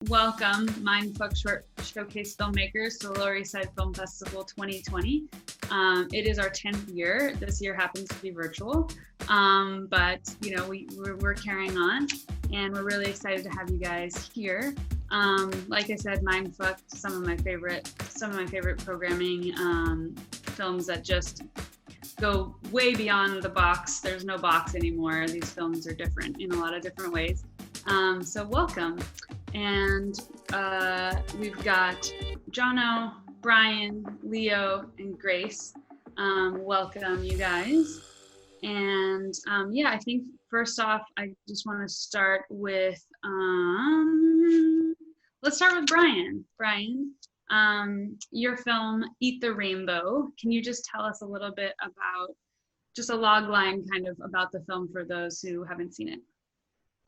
Welcome, Mindfuck Short Showcase filmmakers to the Lower East Side Film Festival 2020. It is our 10th year. This year happens to be virtual, but you know we're carrying on, and we're really excited to have you guys here. Like I said, Mindfuck, some of my favorite programming, films that just go way beyond the box. There's no box anymore. These films are different in a lot of different ways. So welcome. And we've got Jono, Brian, Leo, and Grace. Welcome, you guys. And yeah, I think first off, I just want to start with, let's start with Brian. Brian, your film, Eat the Rainbow. Can you just tell us a little bit about, just a log line kind of about the film for those who haven't seen it?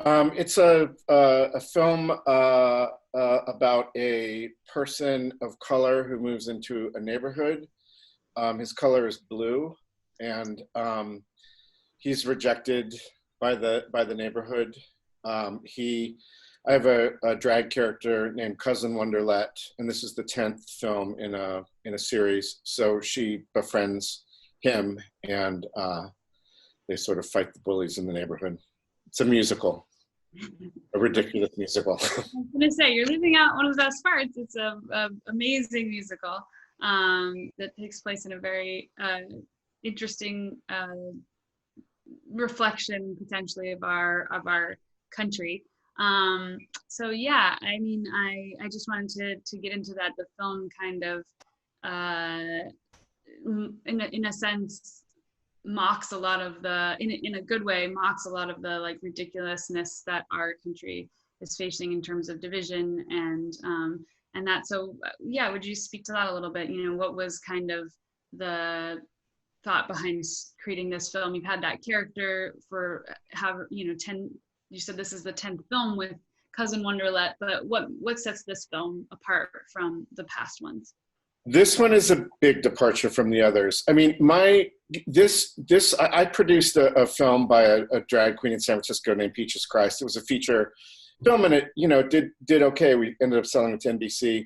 It's a film about a person of color who moves into a neighborhood. His color is blue, and he's rejected by the neighborhood. I have a drag character named Cousin Wonderlet, and this is the 10th film in a series. So she befriends him, and they sort of fight the bullies in the neighborhood. It's a musical. A ridiculous musical. I was gonna say, you're leaving out one of the best parts. It's a amazing musical that takes place in a very interesting reflection potentially of our country. So yeah, I mean, I just wanted to get into that. The film kind of in a sense mocks a lot of the, in a good way, mocks a lot of the like ridiculousness that our country is facing in terms of division and that. So yeah, would you speak to that a little bit? You know, what was kind of the thought behind creating this film? You've had that character for you said this is the 10th film with Cousin Wonderlet, but what sets this film apart from the past ones? This one is a big departure from the others. I mean, I produced a film by a drag queen in San Francisco named Peaches Christ. It was a feature film, and it did okay. We ended up selling it to NBC.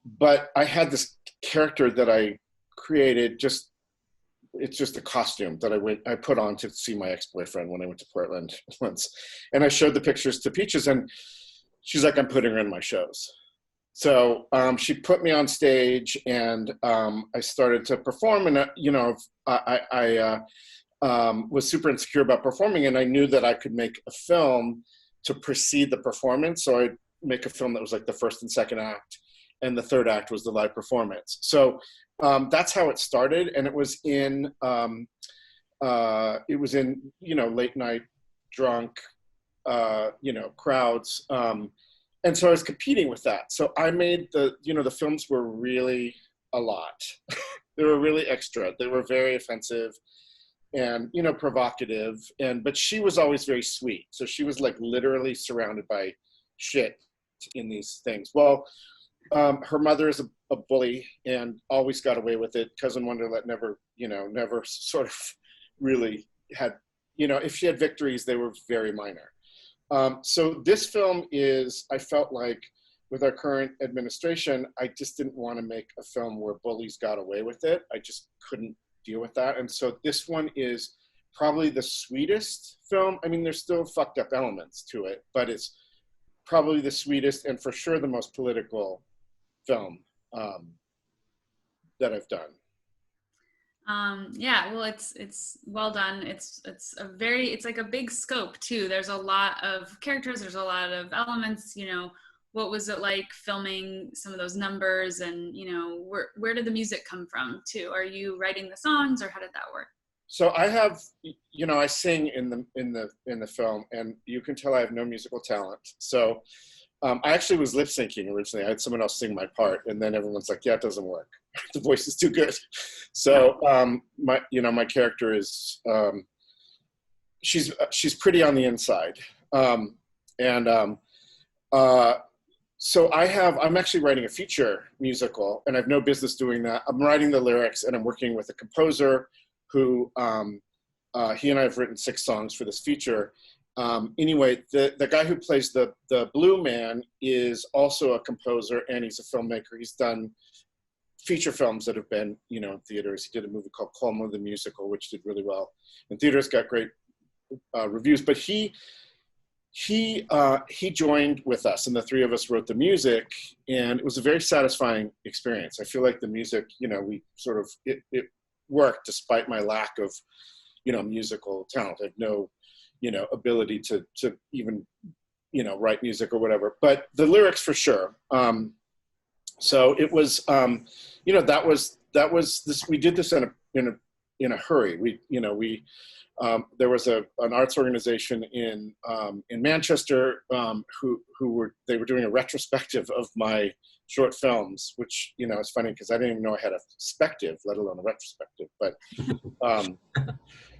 But I had this character that I created. It's just a costume that I put on to see my ex-boyfriend when I went to Portland once, and I showed the pictures to Peaches, and she's like, "I'm putting her in my shows." So she put me on stage, and I started to perform, and I was super insecure about performing, and I knew that I could make a film to precede the performance. So I'd make a film that was like the first and second act, and the third act was the live performance. So that's how it started, and it was in late night drunk crowds. And so I was competing with that. So I made the films were really a lot. They were really extra. They were very offensive and, provocative. But she was always very sweet. So she was like literally surrounded by shit in these things. Well, her mother is a bully and always got away with it. Cousin Wonderlet never sort of really had, if she had victories, they were very minor. So this film I felt like with our current administration, I just didn't want to make a film where bullies got away with it. I just couldn't deal with that. And so this one is probably the sweetest film. I mean, there's still fucked up elements to it, but it's probably the sweetest and for sure the most political film that I've done. Yeah, well, it's well done. It's like a big scope too. There's a lot of characters, there's a lot of elements. What was it like filming some of those numbers, and where did the music come from too? Are you writing the songs, or how did that work? So I have, I sing in the film, and you can tell I have no musical talent. So I actually was lip syncing originally. I had someone else sing my part, and then everyone's like, "Yeah, it doesn't work. The voice is too good." So my character is she's pretty on the inside, so I'm actually writing a feature musical, and I have no business doing that. I'm writing the lyrics, and I'm working with a composer who he and I have written 6 songs for this feature. Anyway, the guy who plays the Blue Man is also a composer, and he's a filmmaker. He's done feature films that have been, you know, in theaters. He did a movie called Cuomo the Musical, which did really well in theaters, got great reviews. But he joined with us, and the three of us wrote the music, and it was a very satisfying experience. I feel like the music, you know, we sort of it worked despite my lack of, you know, musical talent. I have no, you know, ability to even, you know, write music or whatever, but the lyrics for sure. So it was, you know, that was this. We did this in a hurry. We, you know, there was an arts organization in Manchester who they were doing a retrospective of my short films, which, you know, it's funny because I didn't even know I had a spective, let alone a retrospective. But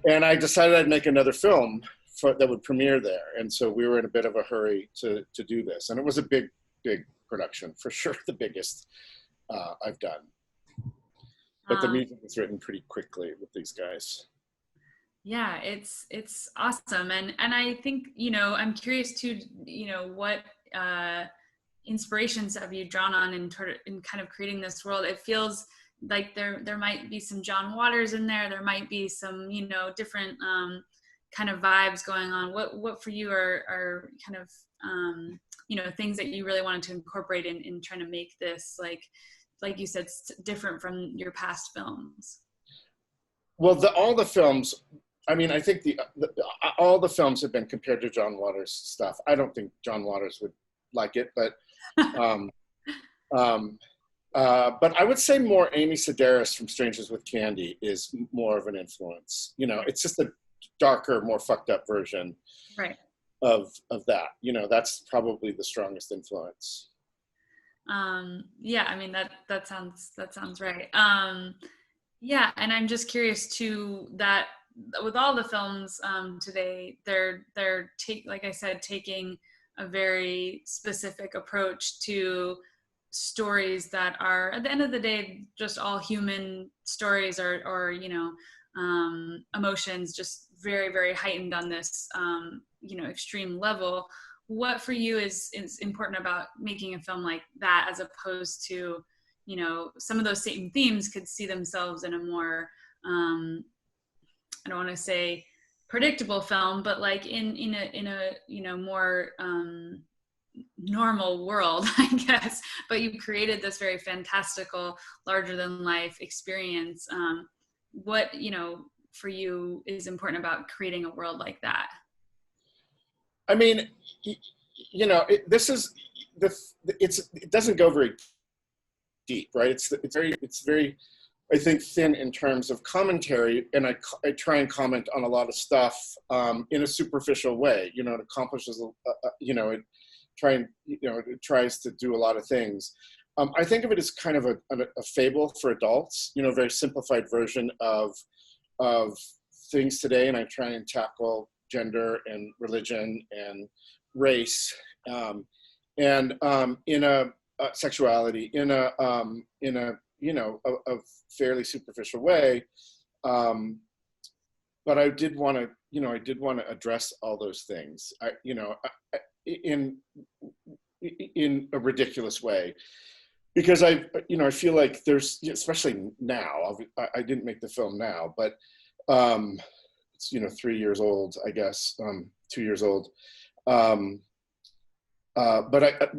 and I decided I'd make another film that would premiere there, and so we were in a bit of a hurry to do this, and it was a big production, for sure, the biggest I've done. But the music was written pretty quickly with these guys. Yeah, it's awesome, and I think, you know, I'm curious to, you know, what inspirations have you drawn on in kind of creating this world? It feels like there might be some John Waters in there. There might be some, you know, different kind of vibes going on. What for you are kind of you know, things that you really wanted to incorporate in trying to make this, like you said, different from your past films? Well, all the films, I mean, I think all the films have been compared to John Waters' stuff. I don't think John Waters would like it, but but I would say more Amy Sedaris from Strangers with Candy is more of an influence. You know, it's just a darker, more fucked up version, right, of that. You know, that's probably the strongest influence. Yeah, I mean, that sounds right. Yeah, and I'm just curious too, that with all the films today, they're like I said, taking a very specific approach to stories that are, at the end of the day, just all human stories, or you know, emotions just very, very heightened on this you know, extreme level. What for you is important about making a film like that, as opposed to, you know, some of those same themes could see themselves in a more I don't want to say predictable film, but like in a you know, more normal world, I guess, but you created this very fantastical, larger than life experience. What, you know, for you is important about creating a world like that? I mean, you know, it doesn't go very deep, right? It's very, I think, thin in terms of commentary, and I try and comment on a lot of stuff in a superficial way. You know, it accomplishes, you know, it tries to do a lot of things. I think of it as kind of a fable for adults. You know, a very simplified version of things today, and I try and tackle gender and religion and race and in a sexuality in a you know, a fairly superficial way, but I did want to address all those things, you know, in a ridiculous way, because I feel like there's, especially now, I didn't make the film now, but it's, you know, 3 years old, I guess, 2 years old. But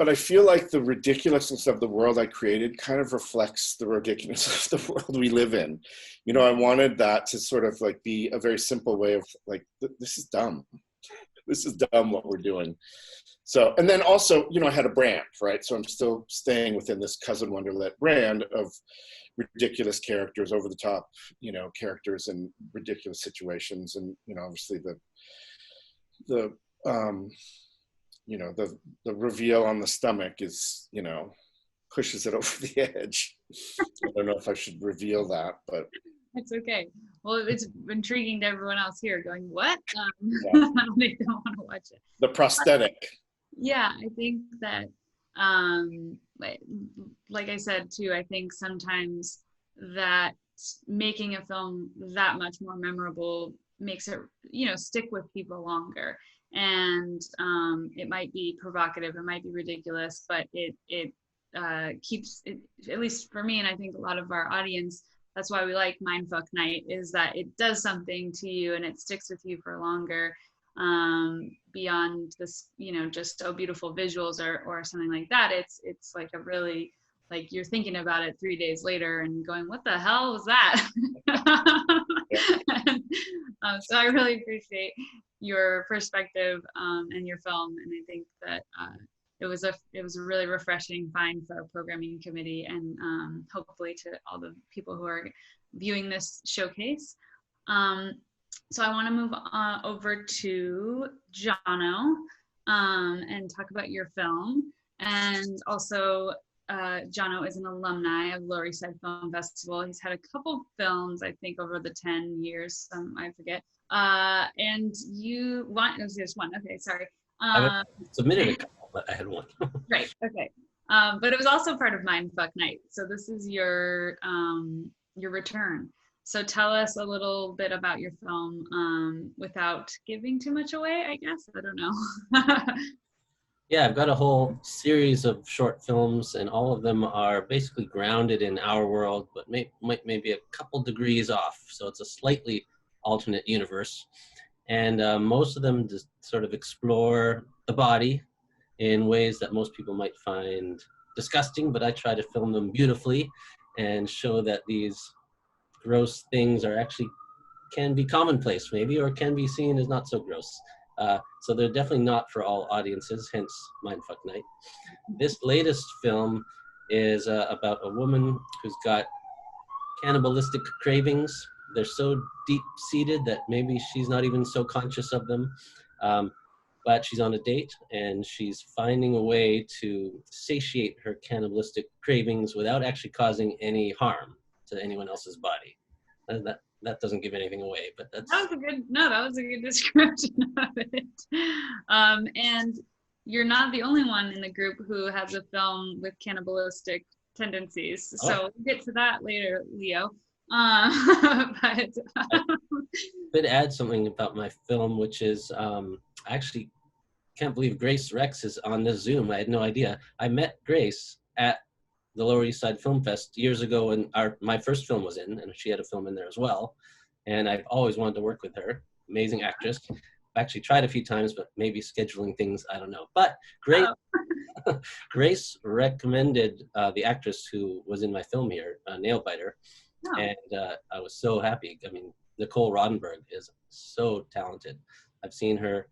I feel like the ridiculousness of the world I created kind of reflects the ridiculousness of the world we live in. You know, I wanted that to sort of like be a very simple way of like, this is dumb. This is dumb what we're doing. So, and then also, you know, I had a brand, right? So I'm still staying within this Cousin Wonderlet brand of ridiculous characters, over the top, you know, characters in ridiculous situations. And, you know, obviously the you know, the reveal on the stomach is, you know, pushes it over the edge. I don't know if I should reveal that, but It's okay. Well, it's intriguing to everyone else here going, what? Yeah. They don't want to watch it. The prosthetic. Yeah, I think that, like I said too, I think sometimes that making a film that much more memorable makes it, you know, stick with people longer. and it might be provocative, it might be ridiculous, but it keeps it, at least for me, and I think a lot of our audience, that's why we like Mindfuck Night, is that it does something to you and it sticks with you for longer, beyond this, just so beautiful visuals or something like that. It's like a really, like, you're thinking about it 3 days later and going, what the hell was that? So I really appreciate your perspective and your film, and I think that it was a really refreshing find for our programming committee, and hopefully to all the people who are viewing this showcase. So I want to move over to Jono and talk about your film. And also, Jono is an alumni of Lower East Side Film Festival. He's had a couple films, I think, over the 10 years, I forget. And you want, it was just one, okay, sorry. I submitted a couple, but I had one. Right, okay. But it was also part of Mindfuck Night. So this is your return. So tell us a little bit about your film without giving too much away, I guess. I don't know. Yeah, I've got a whole series of short films, and all of them are basically grounded in our world, but maybe a couple degrees off. So it's a slightly alternate universe. And most of them just sort of explore the body in ways that most people might find disgusting, but I try to film them beautifully and show that these gross things are actually can be commonplace maybe, or can be seen as not so gross. So they're definitely not for all audiences, hence Mindfuck Night. This latest film is about a woman who's got cannibalistic cravings. They're so deep-seated that maybe she's not even so conscious of them. But she's on a date, and she's finding a way to satiate her cannibalistic cravings without actually causing any harm to anyone else's body. That doesn't give anything away, but that was a good description of it. And you're not the only one in the group who has a film with cannibalistic tendencies. So we'll get to that later, Leo. But I could add something about my film, which is I actually can't believe Grace Rex is on this Zoom. I had no idea. I met Grace at the Lower East Side Film Fest years ago, and my first film was in, and she had a film in there as well. And I've always wanted to work with her. Amazing actress. I've actually tried a few times, but maybe scheduling things, I don't know. But Grace recommended the actress who was in my film here, Nailbiter, and I was so happy. I mean, Nicole Rodenberg is so talented. I've seen her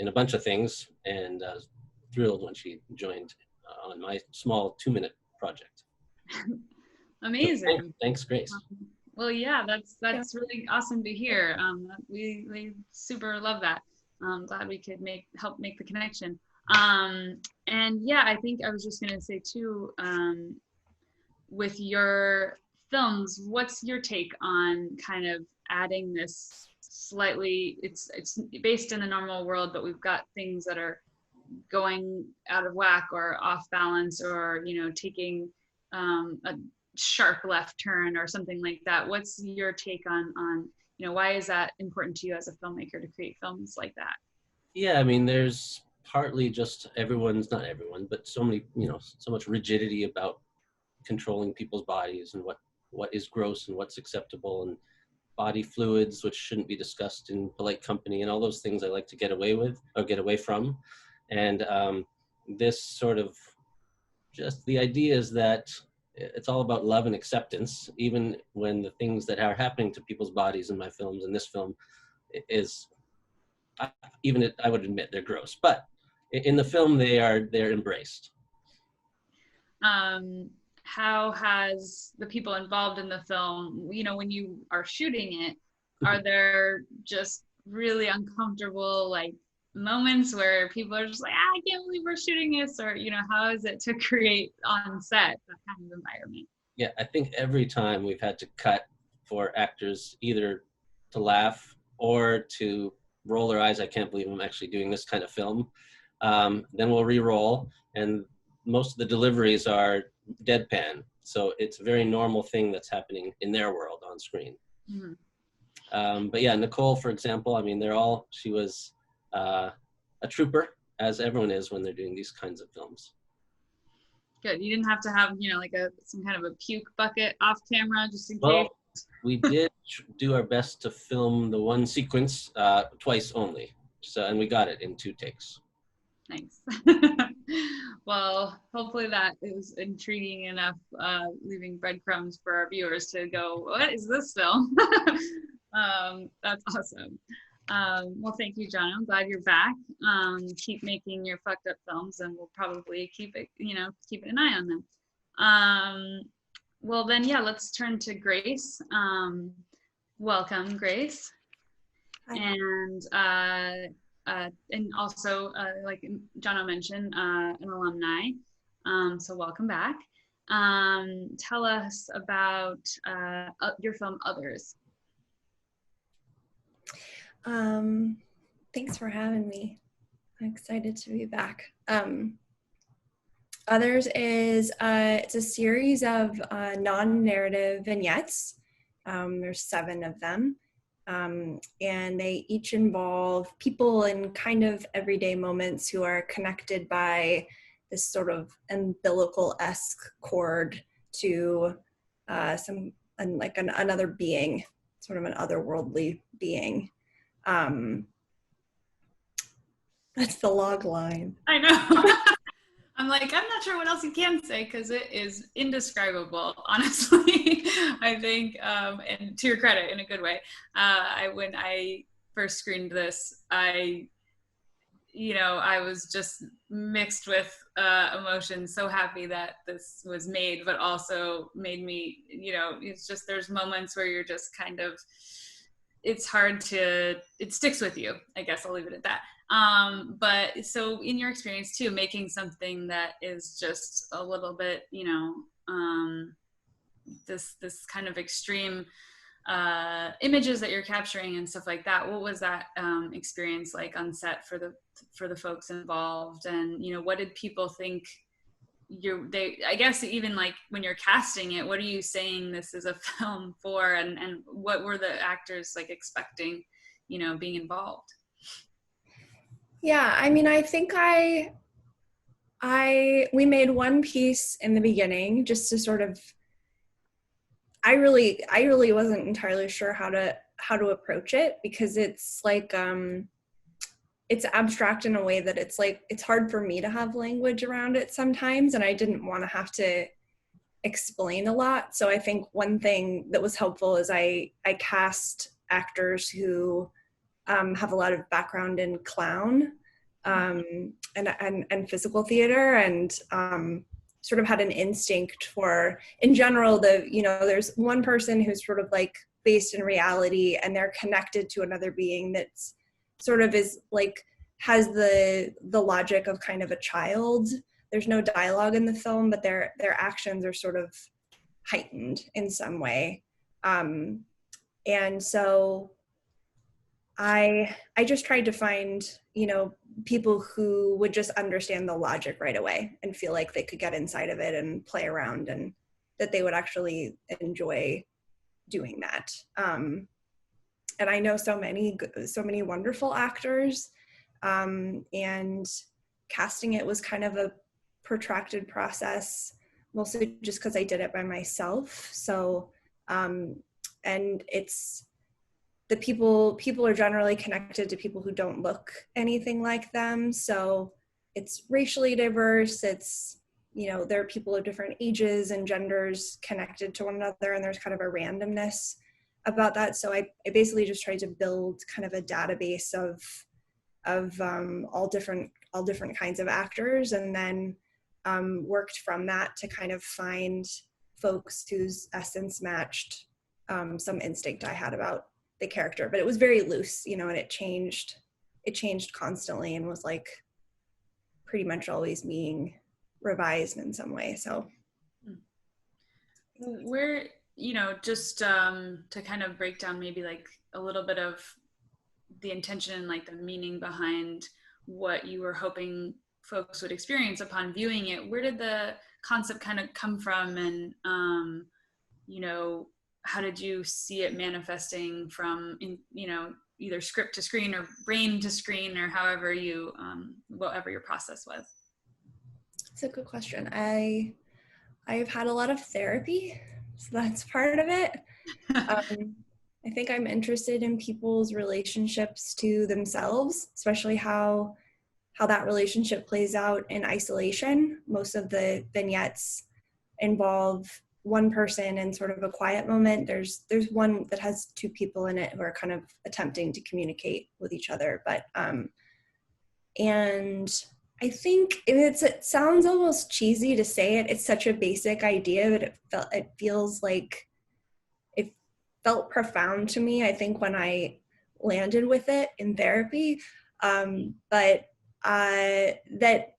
in a bunch of things, and I was thrilled when she joined on my small 2-minute project. Amazing. So thanks, Grace. Well, yeah, that's really awesome to hear. We super love that. I'm glad we could help make the connection. And yeah, I think I was just gonna say too, with your films, what's your take on kind of adding this slightly, it's based in the normal world, but we've got things that are going out of whack or off balance, or taking a sharp left turn or something like that. What's your take on why is that important to you as a filmmaker to create films like that? Yeah, I mean, there's partly just not everyone, but so many, so much rigidity about controlling people's bodies and what is gross and what's acceptable, and body fluids, which shouldn't be discussed in polite company, and all those things I like to get away from. And this sort of, just the idea is that it's all about love and acceptance, even when the things that are happening to people's bodies in my films, in this film, I would admit they're gross, but in the film they're embraced. How has the people involved in the film, when you are shooting it, are there just really uncomfortable moments where people are just like, I can't believe we're shooting this, or how is it to create on set that kind of environment? Yeah, I think every time we've had to cut for actors either to laugh or to roll their eyes, I can't believe I'm actually doing this kind of film. Then we'll re-roll, and most of the deliveries are deadpan, so it's a very normal thing that's happening in their world on screen. Mm-hmm. But yeah, Nicole, for example, I mean, she was a trooper, as everyone is when they're doing these kinds of films. Good. You didn't have to have, like some kind of a puke bucket off camera just in case. Well, we did do our best to film the one sequence twice only. And we got it in 2 takes. Nice. Well, hopefully that is intriguing enough, leaving breadcrumbs for our viewers to go, what is this film? That's awesome. Well, thank you, John. I'm glad you're back. Keep making your fucked up films, and we'll probably keep an eye on them. Well, then, yeah, let's turn to Grace. Welcome, Grace. Hi. And also, like Jono mentioned, an alumni. So welcome back. Tell us about your film, Others. Thanks for having me. I'm excited to be back. Others is it's a series of non-narrative vignettes. There's 7 of them, and they each involve people in kind of everyday moments who are connected by this sort of umbilical-esque cord to another being, sort of an otherworldly being. That's the log line. I know. I'm like, I'm not sure what else you can say because it is indescribable, honestly. I think, and to your credit, in a good way. When I first screened this, I was just mixed with emotions, so happy that this was made, but also made me, it's just, there's moments where you're just kind of, it sticks with you. I guess I'll leave it at that. But so in your experience too, making something that is just a little bit, this kind of extreme images that you're capturing and stuff like that. What was that experience like on set for the folks involved? And, what did people think I guess even like when you're casting it, what are you saying this is a film for, and what were the actors like expecting, being involved? Yeah, I mean, I think we made one piece in the beginning just to sort of, I really wasn't entirely sure how to approach it, because it's like, it's abstract in a way that it's like, it's hard for me to have language around it sometimes, and I didn't want to have to explain a lot. So I think one thing that was helpful is I cast actors who have a lot of background in clown and physical theater, and sort of had an instinct for, in general, there's one person who's sort of like based in reality, and they're connected to another being that's sort of is like, has the logic of kind of a child. There's no dialogue in the film, but their actions are sort of heightened in some way. And so I just tried to find, people who would just understand the logic right away and feel like they could get inside of it and play around, and that they would actually enjoy doing that. And I know so many wonderful actors, and casting it was kind of a protracted process, mostly just because I did it by myself. So, and it's, the people are generally connected to people who don't look anything like them. So it's racially diverse. It's, there are people of different ages and genders connected to one another, and there's kind of a randomness about that. So I basically just tried to build kind of a database of all different kinds of actors, and then worked from that to kind of find folks whose essence matched some instinct I had about the character. But it was very loose, and it changed constantly, and was like pretty much always being revised in some way. So where, just to kind of break down maybe like a little bit of the intention and like the meaning behind what you were hoping folks would experience upon viewing it, where did the concept kind of come from? And, how did you see it manifesting from, either script to screen or brain to screen, or however you, whatever your process was? It's a good question. I've had a lot of therapy, so that's part of it. I think I'm interested in people's relationships to themselves, especially how that relationship plays out in isolation. Most of the vignettes involve one person in sort of a quiet moment. There's one that has two people in it who are kind of attempting to communicate with each other. But and I think it sounds almost cheesy to say it. It's such a basic idea, but it feels like it felt profound to me, I think, when I landed with it in therapy. But that,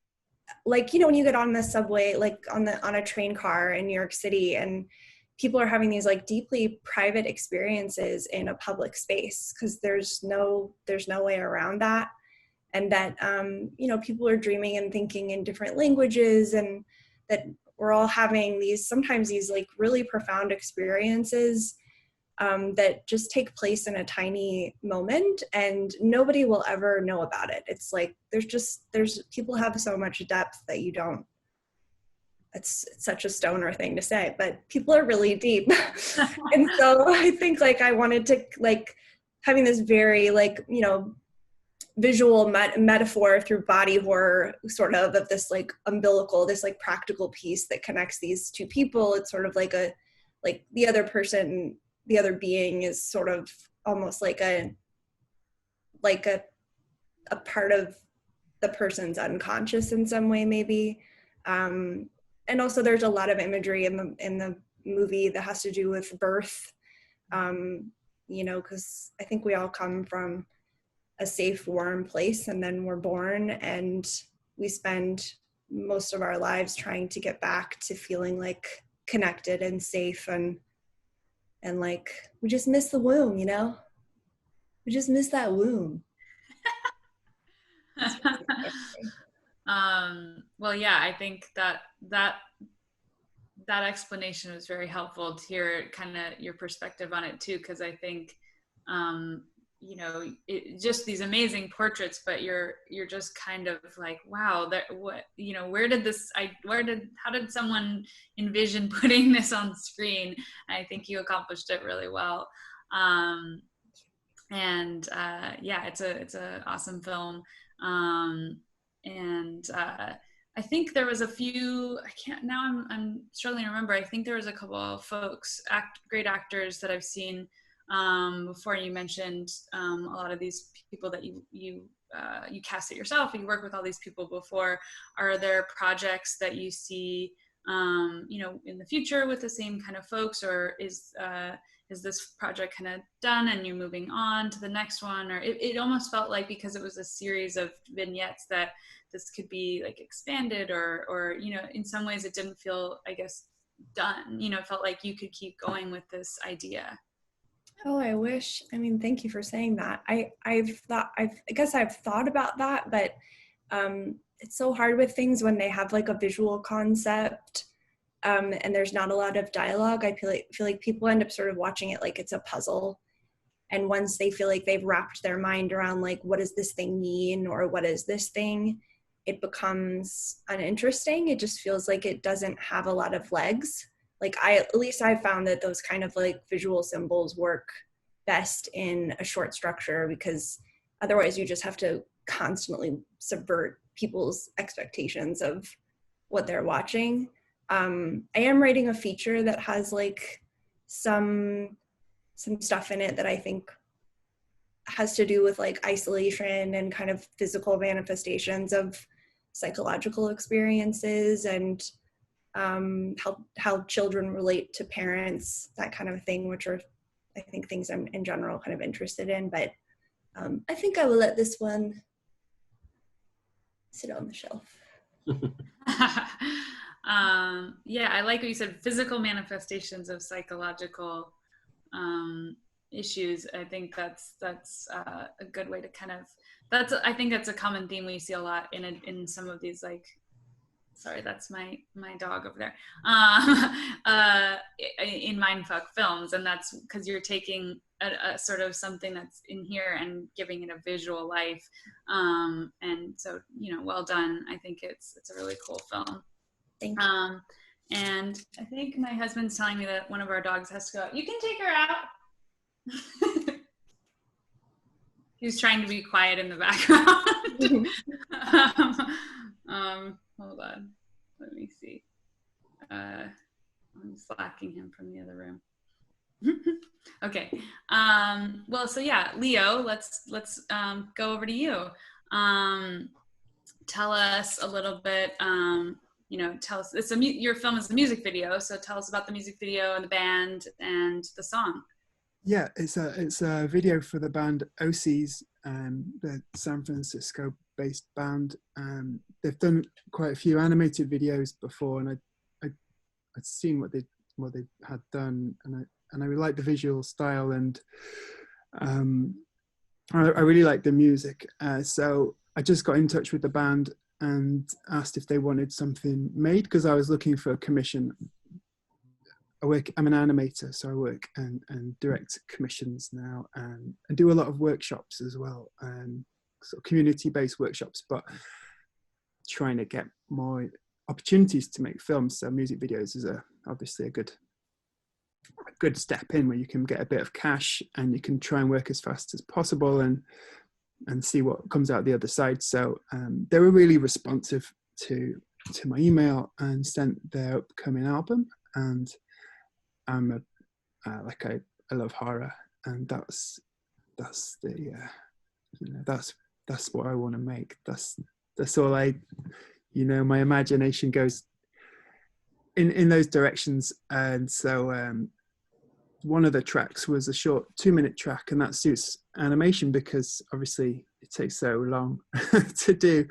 like, you know, when you get on the subway, like on a train car in New York City, and people are having these like deeply private experiences in a public space, because there's no way around that. And that, you know, people are dreaming and thinking in different languages, and that we're all having sometimes these like really profound experiences that just take place in a tiny moment, and nobody will ever know about it. It's like, there's people have so much depth that you don't, it's such a stoner thing to say, but people are really deep. And so I think like I wanted to, like, having this very like, you know, visual metaphor through body horror sort of this like umbilical, this like practical piece that connects these two people. It's sort of like the other person, the other being is sort of almost like a part of the person's unconscious in some way, maybe. And also there's a lot of imagery in the movie that has to do with birth, you know, because I think we all come from a safe, warm place, and then we're born, and we spend most of our lives trying to get back to feeling like connected and safe, and like we just miss the womb, you know? We just miss that womb. Well, yeah, I think that explanation was very helpful to hear kind of your perspective on it too, because I think, you know, just these amazing portraits, but you're just kind of like, wow, what, you know, how did someone envision putting this on screen? I think you accomplished it really well. And yeah, it's a awesome film. And I think there was a few, I'm struggling to remember. I think there was a couple of folks, great actors that I've seen before. You mentioned a lot of these people that you cast it yourself, and you work with all these people before. Are there projects that you see, you know, in the future with the same kind of folks, or is this project kind of done and you're moving on to the next one? Or it almost felt like, because it was a series of vignettes, that this could be like expanded, or you know, in some ways it didn't feel, I guess, done. You know, it felt like you could keep going with this idea. Oh, I wish. I mean, thank you for saying that. I guess I've thought about that, but it's so hard with things when they have like a visual concept, and there's not a lot of dialogue. I feel like people end up sort of watching it like it's a puzzle. And once they feel like they've wrapped their mind around like, what does this thing mean, or what is this thing, it becomes uninteresting. It just feels like it doesn't have a lot of legs. Like at least I've found that those kind of like visual symbols work best in a short structure, because otherwise you just have to constantly subvert people's expectations of what they're watching. I am writing a feature that has like some stuff in it that I think has to do with like isolation and kind of physical manifestations of psychological experiences, and how children relate to parents, that kind of thing, which are, I think, things I'm in general kind of interested in. But I think I will let this one sit on the shelf. Yeah, I like what you said, physical manifestations of psychological issues. I think that's a good way to kind of, I think that's a common theme we see a lot in some of these like sorry, that's my dog over there, in Mindfuck Films. And that's because you're taking a sort of something that's in here and giving it a visual life. And so, well done. I think it's a really cool film. Thank you. And I think my husband's telling me that one of our dogs has to go out. You can take her out. He's trying to be quiet in the background. Hold on. Let me see. I'm slacking him from the other room. Okay. Well, so yeah, Leo, let's go over to you. Tell us a little bit. Tell us. Your film is a music video, so tell us about the music video and the band and the song. Yeah, it's a video for the band OCs, the San Francisco-based band. They've done quite a few animated videos before, and I'd seen what they had done, and I really like the visual style, and I really like the music. So I just got in touch with the band and asked if they wanted something made, because I was looking for a commission. I'm an animator, so I work and direct commissions now, and do a lot of workshops as well, sort of community-based workshops, but trying to get more opportunities to make films. So music videos is obviously a good step in, where you can get a bit of cash and you can try and work as fast as possible and see what comes out the other side. So they were really responsive to my email and sent their upcoming album. And I'm I love horror, and that's what I want to make. That's all my imagination goes in those directions. And so one of the tracks was a short 2-minute track, and that suits animation because obviously it takes so long to do.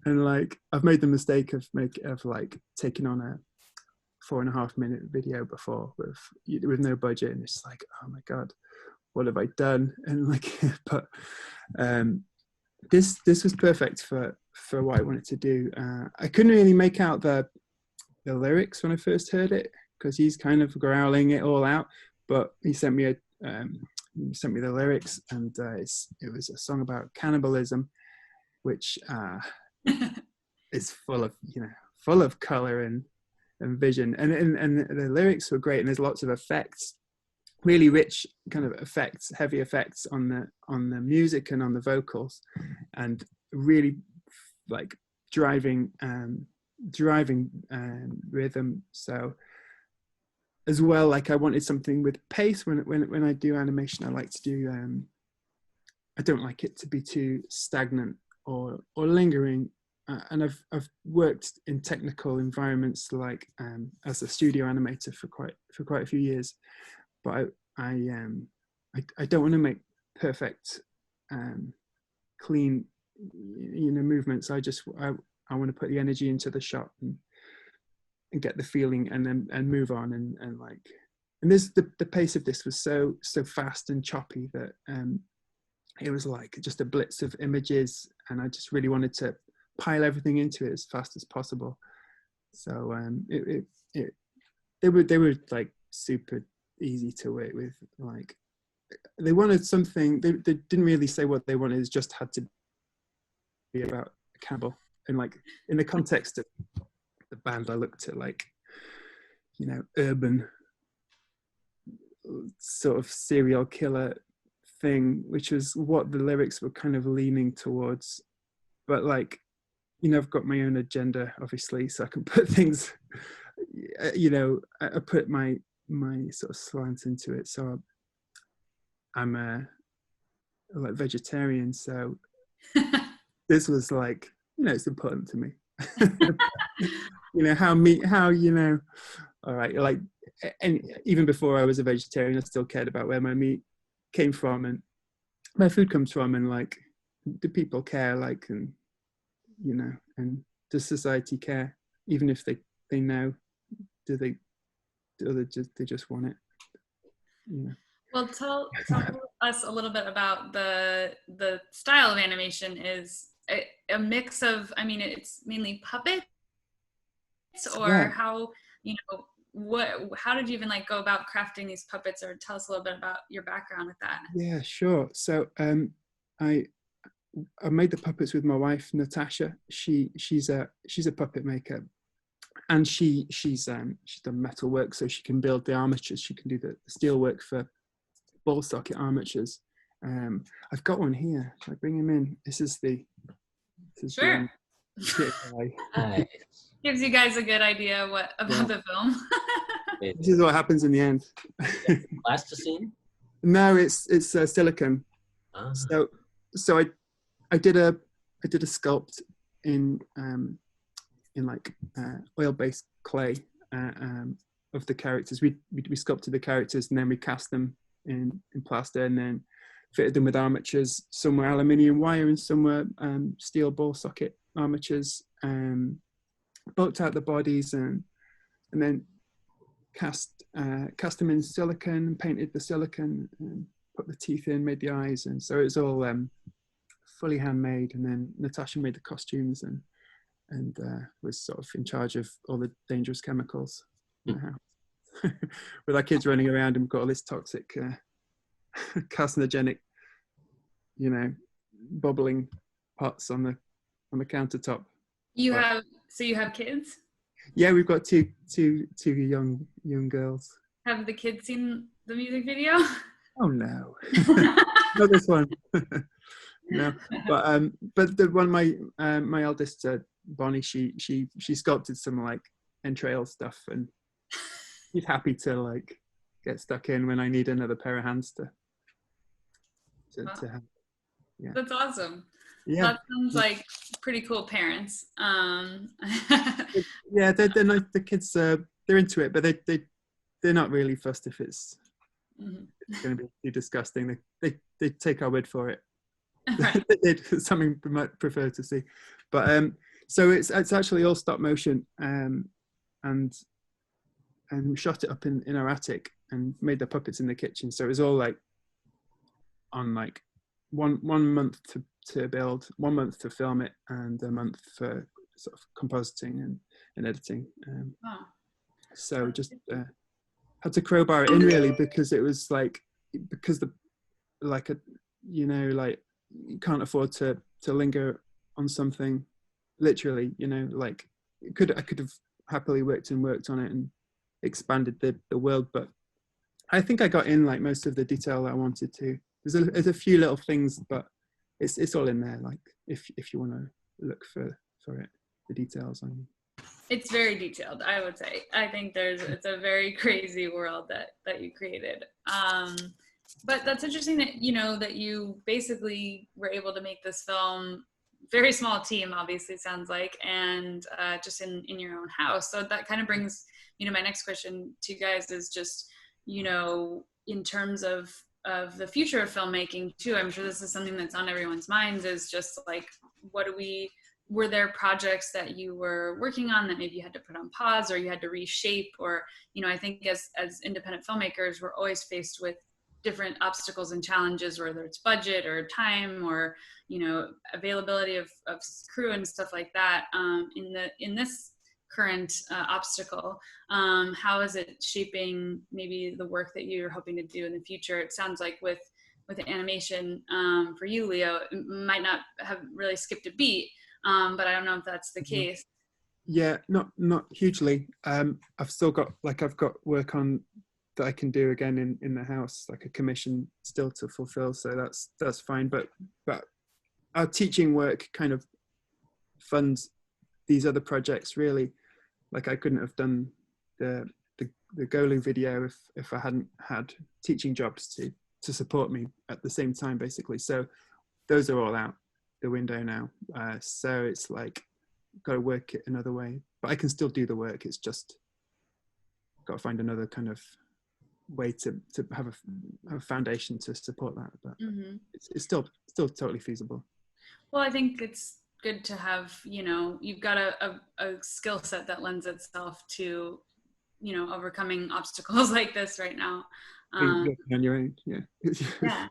And I've made the mistake of taking on a 4.5-minute video before with no budget, and it's like, oh my god, what have I done? And but this was perfect for what I wanted to do. I couldn't really make out the lyrics when I first heard it, because he's kind of growling it all out, but he sent me the lyrics, and it was a song about cannibalism, which is full of color and vision, and the lyrics were great, and there's lots of effects, really rich kind of effects, heavy effects on the music and on the vocals, and really driving rhythm. So as well, I wanted something with pace. When I do animation, I like to do I don't like it to be too stagnant or lingering. And I've worked in technical environments, as a studio animator for quite a few years, but I don't want to make perfect, clean, movements. I want to put the energy into the shot and get the feeling, and then move on, and this the pace of this was so fast and choppy that it was just a blitz of images, and I just really wanted to pile everything into it as fast as possible. So they were super easy to work with. They wanted something, they didn't really say what they wanted. It just had to be about a cannibal, and in the context of the band, I looked at urban sort of serial killer thing, which was what the lyrics were kind of leaning towards. But I've got my own agenda, obviously, so I can put things, I put my sort of slant into it. So I'm a vegetarian, so this was it's important to me. All right, and even before I was a vegetarian, I still cared about where my meat came from and my food comes from, and do people care, and does society care, even if they know, do they just want it, Well, tell us a little bit about the style of animation. Is a mix of, it's mainly puppet or Yeah. how, how did you even like go about crafting these puppets, or tell us a little bit about your background with that? Yeah, sure. So I made the puppets with my wife Natasha. She's a puppet maker, and she's done metal work, so she can build the armatures. She can do the steel work for ball socket armatures. I've got one here. Shall I bring him in? This is Sure. the guy. Nice. Gives you guys a good idea about the film. This is what happens in the end. Plasticine? No, it's silicone. Ah. So I did a sculpt in like oil-based clay of the characters. We sculpted the characters, and then we cast them in plaster, and then fitted them with armatures. Some were aluminium wire, and some were steel ball socket armatures. Bulked out the bodies, and then cast them in silicone, painted the silicone, and put the teeth in, made the eyes, and so it was all fully handmade. And then Natasha made the costumes and was sort of in charge of all the dangerous chemicals in the house. With our kids running around, and we've got all this toxic, carcinogenic, bubbling pots on the countertop. You have kids? Yeah, we've got two young girls. Have the kids seen the music video? Oh no, not this one. No, but the one my eldest Bonnie, she sculpted some like entrail stuff, and she's happy to like get stuck in when I need another pair of hands to have. Yeah, that's awesome. Yeah, that sounds like pretty cool parents. Yeah, they're nice. The kids they're into it, but they're not really fussed if it's going to be too disgusting. They take our word for it. Right. It's something we might prefer to see, but so it's actually all stop motion, and we shot it up in our attic and made the puppets in the kitchen. So it was all like on like one month to build, 1 month to film it, and a month for sort of compositing and editing. So just had to crowbar it in really, because it was like, because you can't afford to linger on something literally, like I could have happily worked on it and expanded the world, but I think I got in like most of the detail I wanted to. There's a few little things, but it's all in there, like if you want to look for it, the details. It's very detailed, I would say. I think it's a very crazy world that you created. But that's interesting that that you basically were able to make this film, very small team, obviously, sounds like, and just in your own house. So that kind of brings my next question to you guys is just in terms of the future of filmmaking too. I'm sure this is something that's on everyone's minds, is just like, were there projects that you were working on that maybe you had to put on pause, or you had to reshape, or I think as independent filmmakers, we're always faced with different obstacles and challenges, whether it's budget or time or availability of crew and stuff like that. In this current obstacle, how is it shaping maybe the work that you're hoping to do in the future? It sounds like with the animation, for you, Leo, it might not have really skipped a beat, but I don't know if that's the case. Yeah, not hugely. I've still got work on that I can do again in the house, like a commission still to fulfill, so that's fine. But our teaching work kind of funds these other projects really. Like I couldn't have done the Golu video if I hadn't had teaching jobs to support me at the same time, basically. So those are all out the window now. So it's like, got to work it another way, but I can still do the work. It's just got to find another kind of way to have a foundation to support that. But it's still totally feasible. Well, I think it's good to have, you've got a skill set that lends itself to, overcoming obstacles like this right now. On your own, yeah. Yeah.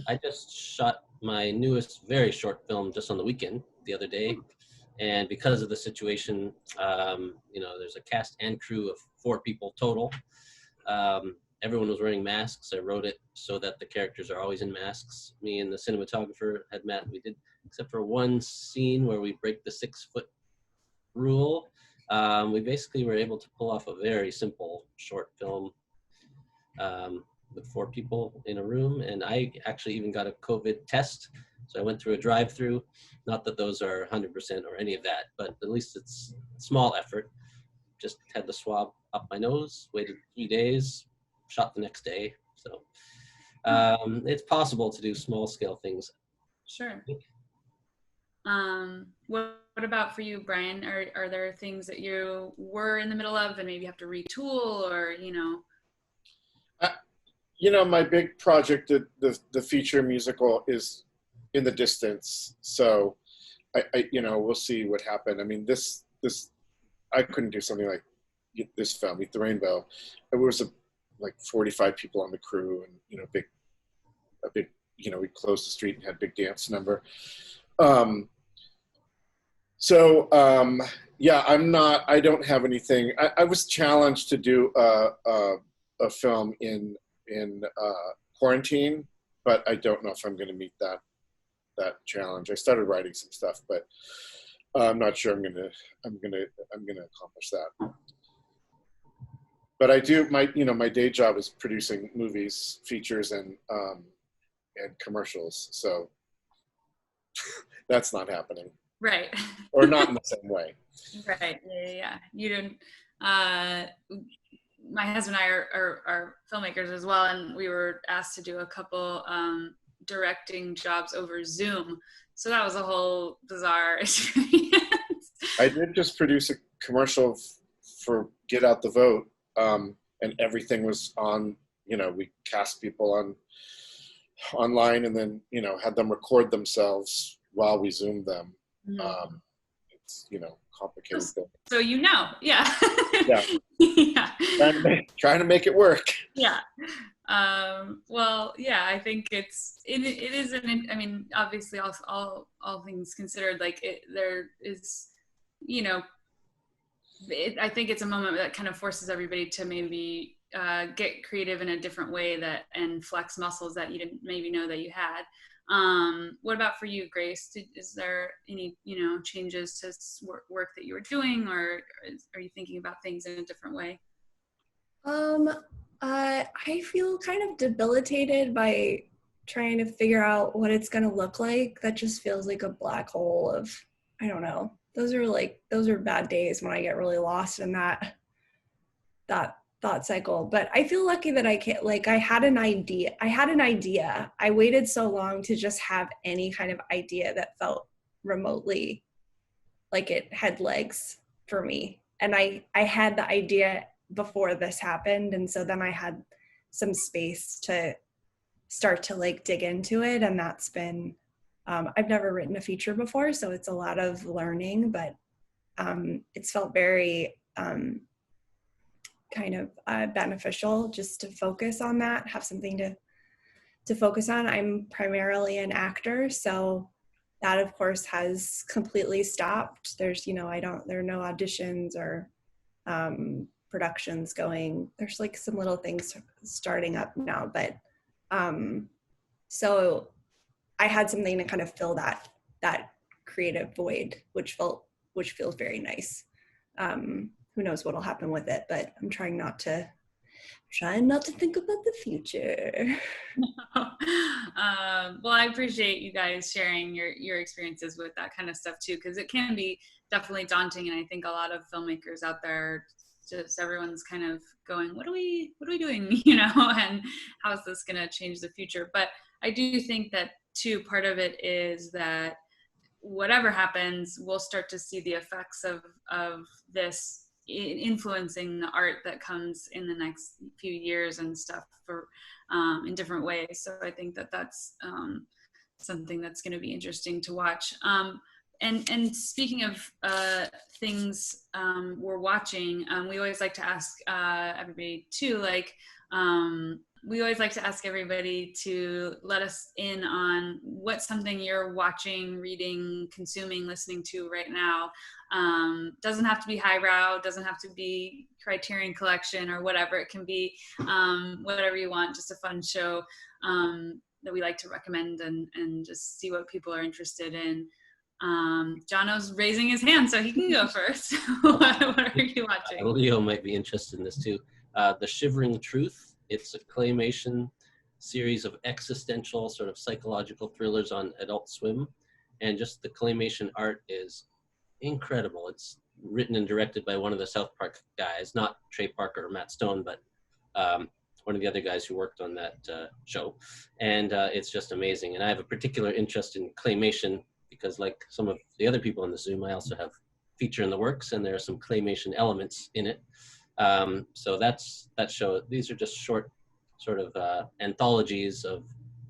I just shot my newest very short film just on the weekend the other day, And because of the situation, there's a cast and crew of 4 people total. Everyone was wearing masks. I wrote it so that the characters are always in masks. Me and the cinematographer had met. We did, except for one scene where we break the 6-foot rule. We basically were able to pull off a very simple short film with 4 people in a room. And I actually even got a COVID test. So I went through a drive-through. Not that those are 100% or any of that, but at least it's a small effort. Just had the swab up my nose, waited 3 days, shot the next day. So it's possible to do small-scale things. Sure. What about for you, Brian? Are there things that you were in the middle of and maybe have to retool, or my big project, the feature musical, is in the distance. So I we'll see what happened. I mean, this I couldn't do something like this film, Meet the Rainbow. There was like 45 people on the crew, and a big we closed the street and had a big dance number. I don't have anything. I was challenged to do a film in quarantine, but I don't know if I'm going to meet that challenge. I started writing some stuff, but I'm not sure I'm going to accomplish that. But I do my day job is producing movies, features, and commercials. So that's not happening. Right. Or not in the same way. Right. Yeah. You didn't. My husband and I are filmmakers as well, and we were asked to do a couple directing jobs over Zoom. So that was a whole bizarre experience. I did just produce a commercial for Get Out the Vote, and everything was on. We cast people online, and then had them record themselves while we Zoomed them. Mm-hmm. It's complicated thing. So yeah. Yeah. Yeah. Trying to make it work. Yeah. Well, yeah, I think it is I mean, obviously all things considered, like there is, I think it's a moment that kind of forces everybody to maybe get creative in a different way and flex muscles that you didn't maybe know that you had. What about for you, Grace? Is there any, changes to work that you were doing, or are you thinking about things in a different way? I feel kind of debilitated by trying to figure out what it's going to look like. That just feels like a black hole of, I don't know. Those are bad days when I get really lost in that thought cycle. But I feel lucky that I had an idea. I waited so long to just have any kind of idea that felt remotely like it had legs for me. And I had the idea before this happened. And so then I had some space to start to dig into it. And that's been, I've never written a feature before, so it's a lot of learning, but it's felt very kind of beneficial just to focus on that, have something to focus on. I'm primarily an actor, so that of course has completely stopped. There's, there are no auditions or productions going. There's some little things starting up now, but so I had something to kind of fill that creative void, which feels very nice. Who knows what'll happen with it, but I'm trying not to think about the future. Well, I appreciate you guys sharing your experiences with that kind of stuff too, because it can be definitely daunting. And I think a lot of filmmakers out there, just everyone's kind of going, what are we doing? And how's this going to change the future? But I do think that too, part of it is that whatever happens, we'll start to see the effects of this influencing the art that comes in the next few years and stuff for in different ways. So I think that's something that's going to be interesting to watch. And speaking of things we're watching, we always like to ask everybody too, We always like to ask everybody to let us in on what's something you're watching, reading, consuming, listening to right now. Doesn't have to be highbrow, doesn't have to be Criterion Collection or whatever. It can be whatever you want, just a fun show that we like to recommend and just see what people are interested in. Jono's raising his hand, so he can go first. What are you watching? Leo might be interested in this too. The Shivering Truth. It's a claymation series of existential sort of psychological thrillers on Adult Swim. And just the claymation art is incredible. It's written and directed by one of the South Park guys, not Trey Parker or Matt Stone, but one of the other guys who worked on that show. And it's just amazing. And I have a particular interest in claymation because, like some of the other people in the Zoom, I also have feature in the works, and there are some claymation elements in it. So that's that show. These are just short sort of anthologies of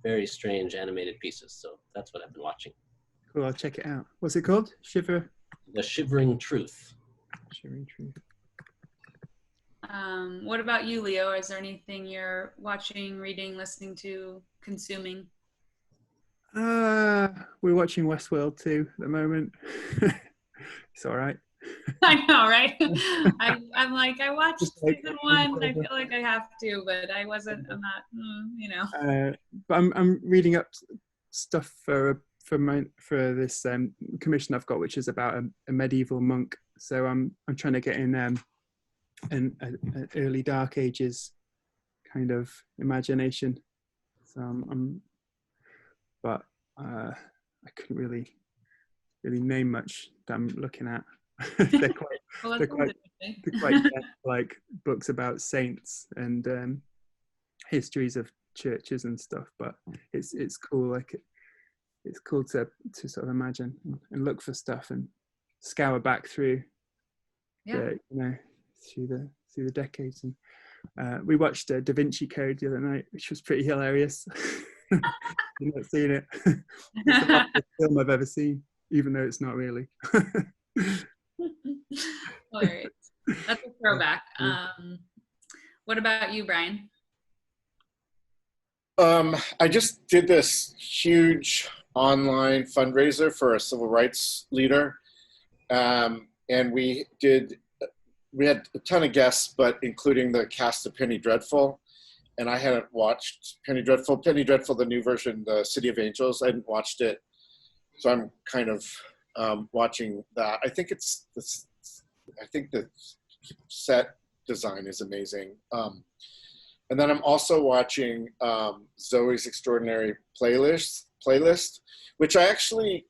very strange animated pieces. So that's what I've been watching. Cool, I'll check it out. What's it called? The Shivering Truth. Shivering Truth. What about you, Leo? Is there anything you're watching, reading, listening to, consuming? We're watching Westworld too at the moment. It's all right. I know, right? I'm like, I watched season 1. I feel like I have to, but I'm not, But I'm reading up stuff for this commission I've got, which is about a medieval monk. So I'm trying to get in an early Dark Ages kind of imagination. So but I couldn't really name much that I'm looking at. they're quite like books about saints and histories of churches and stuff. But it's cool. Like it's cool to sort of imagine and look for stuff and scour back through through the decades. And we watched Da Vinci Code the other night, which was pretty hilarious. You've not seen it. It's the best film I've ever seen, even though it's not really. Hilarious. That's a throwback. What about you, Brian? I just did this huge online fundraiser for a civil rights leader, and we had a ton of guests, but including the cast of Penny Dreadful. And I hadn't watched Penny Dreadful. Penny Dreadful, the new version, the City of Angels. I hadn't watched it, so I'm kind of watching that. I think the set design is amazing. And then I'm also watching Zoe's Extraordinary Playlist, which I actually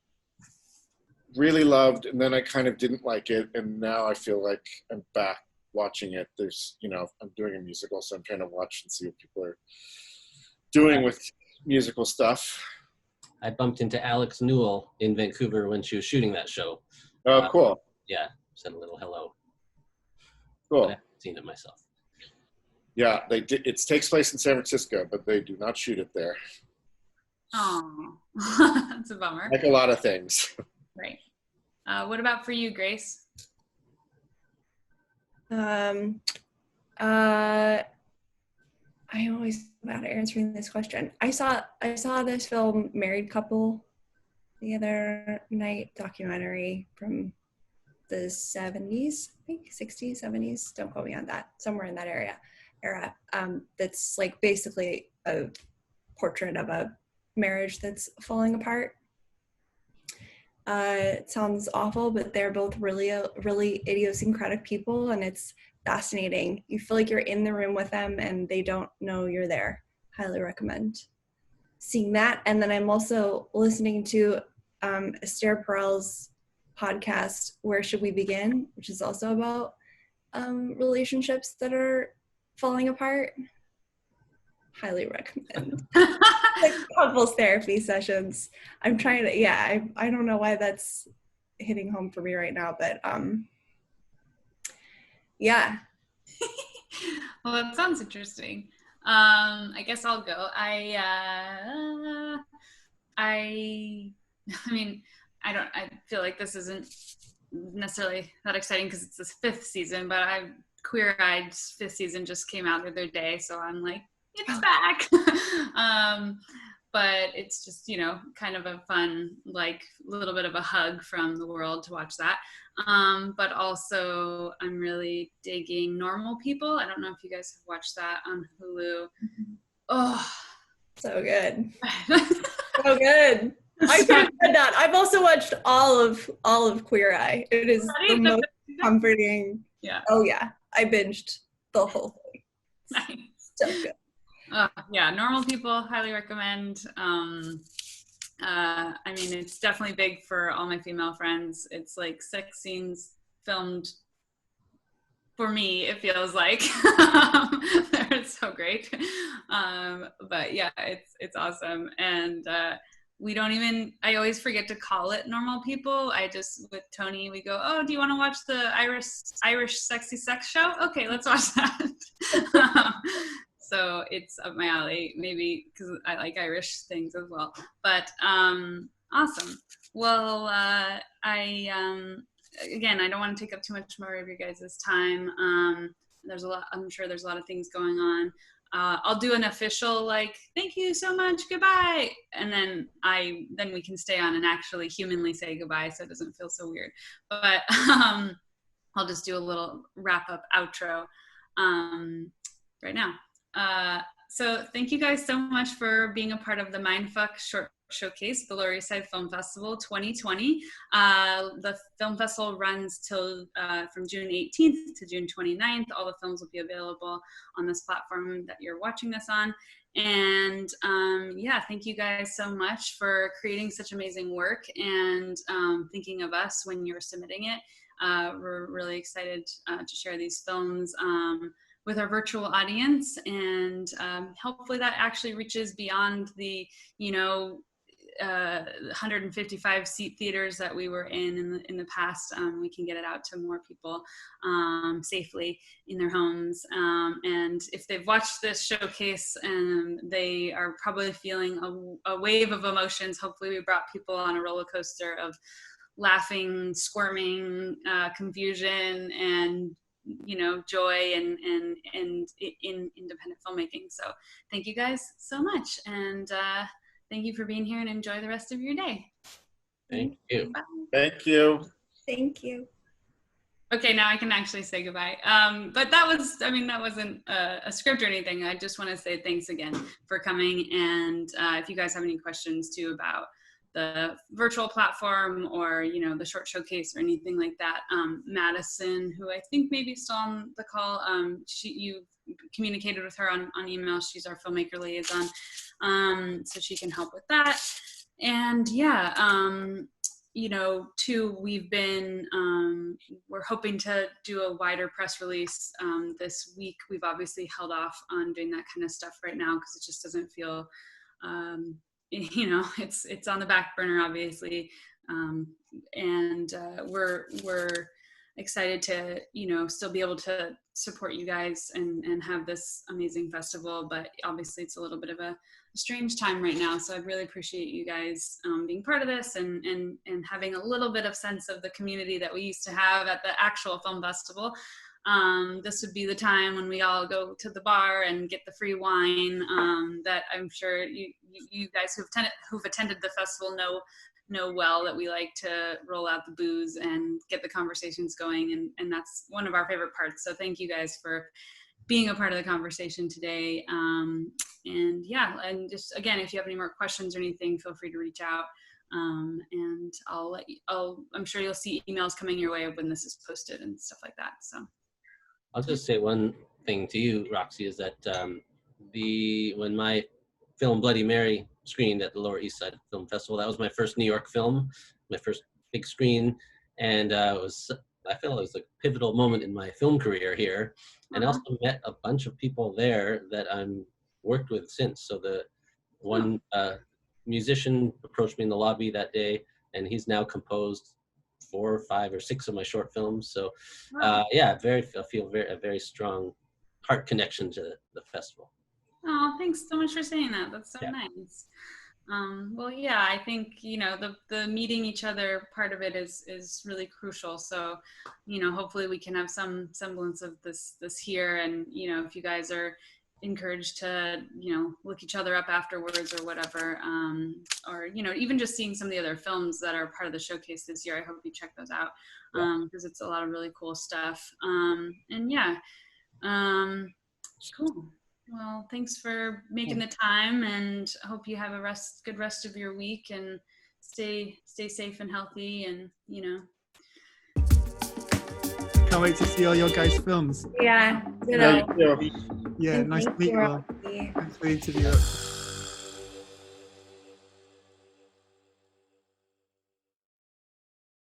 really loved, and then I kind of didn't like it, and now I feel like I'm back watching it. There's, I'm doing a musical, so I'm trying to watch and see what people are doing with musical stuff. I bumped into Alex Newell in Vancouver when she was shooting that show. Oh, cool. Yeah, said a little hello. Cool. But I haven't seen it myself. Yeah, it takes place in San Francisco, but they do not shoot it there. Oh, that's a bummer. Like a lot of things. Right. What about for you, Grace? I'm always bad at answering this question. I saw this film Married Couple the other night, documentary from the 70s, I think 60s, 70s. Don't quote me on that. Somewhere in that era. That's like basically a portrait of a marriage that's falling apart. It sounds awful, but they're both really idiosyncratic people, and it's fascinating. You feel like you're in the room with them and they don't know you're there. Highly recommend seeing that. And then I'm also listening to Esther Perel's podcast, Where Should We Begin?, which is also about relationships that are falling apart. Highly recommend. Like couples therapy sessions. I'm trying to, I don't know why that's hitting home for me right now, but yeah. Well, that sounds interesting. I guess I'll go. I feel like this isn't necessarily that exciting because it's the 5th season, but Queer Eye's 5th season just came out the other day, so I'm like, it's back. But it's just, you know, kind of a fun, like, little bit of a hug from the world to watch that. But also, I'm really digging Normal People. I don't know if you guys have watched that on Hulu. Oh, So good. So good. I could have said that. I've also watched all of Queer Eye. It is the most comforting. Yeah. Oh yeah. I binged the whole thing. Nice. So good. Yeah, Normal People, highly recommend. I mean, it's definitely big for all my female friends. It's like sex scenes filmed, for me, it feels like. They're so great. But yeah, it's awesome. And we don't even, I always forget to call it Normal People. I just, with Tony, we go, oh, do you want to watch the Irish sexy sex show? Okay, let's watch that. So it's up my alley, maybe because I like Irish things as well. But awesome. Well, again, I don't want to take up too much more of your guys' time. There's a lot. I'm sure there's a lot of things going on. I'll do an official, like, thank you so much, goodbye, and then we can stay on and actually humanly say goodbye, so it doesn't feel so weird. But I'll just do a little wrap up outro right now. So thank you guys so much for being a part of the Mindfuck Short Showcase, the Lower East Side Film Festival 2020. The film festival runs till from June 18th to June 29th. All the films will be available on this platform that you're watching this on. And yeah, thank you guys so much for creating such amazing work and thinking of us when you're submitting it. We're really excited to share these films with our virtual audience, and hopefully that actually reaches beyond the, 155 seat theaters that we were in the past. We can get it out to more people safely in their homes. And if they've watched this showcase and they are probably feeling a wave of emotions, hopefully we brought people on a roller coaster of laughing, squirming, confusion, and joy and in independent filmmaking. So thank you guys so much, and thank you for being here, and enjoy the rest of your day. Thank you. Bye. Thank you. Thank you. Okay, now I can actually say goodbye. But that wasn't a script or anything. I just want to say thanks again for coming, and if you guys have any questions too about the virtual platform or the short showcase or anything like that, Madison, who I think maybe still on the call, you communicated with her on email. She's our filmmaker liaison, so she can help with that. And yeah, too, we've been we're hoping to do a wider press release this week. We've obviously held off on doing that kind of stuff right now because it just doesn't feel it's on the back burner, obviously. And we're excited to, still be able to support you guys and have this amazing festival, but obviously it's a little bit of a strange time right now. So I really appreciate you guys being part of this and having a little bit of sense of the community that we used to have at the actual film festival. This would be the time when we all go to the bar and get the free wine that I'm sure you guys who've attended the festival know well that we like to roll out the booze and get the conversations going, and that's one of our favorite parts. So thank you guys for being a part of the conversation today. And yeah, and just again, if you have any more questions or anything, feel free to reach out. And I'm sure you'll see emails coming your way when this is posted and stuff like that. So I'll just say one thing to you, Roxy, is that when my film Bloody Mary screened at the Lower East Side Film Festival, that was my first New York film, my first big screen, and I feel it was a pivotal moment in my film career here, and I also met a bunch of people there that I'm worked with since. So the one musician approached me in the lobby that day, and he's now composed 4 or 5 or 6 of my short films. So yeah, I feel a very strong heart connection to the festival. Oh, thanks so much for saying that. That's so nice. Well, yeah, I think, the meeting each other part of it is really crucial. So, hopefully we can have some semblance of this here. And, if you guys are encouraged to, look each other up afterwards or whatever, or, even just seeing some of the other films that are part of the showcase this year. I hope you check those out, because it's a lot of really cool stuff. And yeah, cool. Well, thanks for making the time, and I hope you have a good rest of your week, and stay safe and healthy, and Can't wait to see all your guys' films. Yeah, Yeah, you too. Yeah, nice to meet you all. Rosie. Thanks for the interview.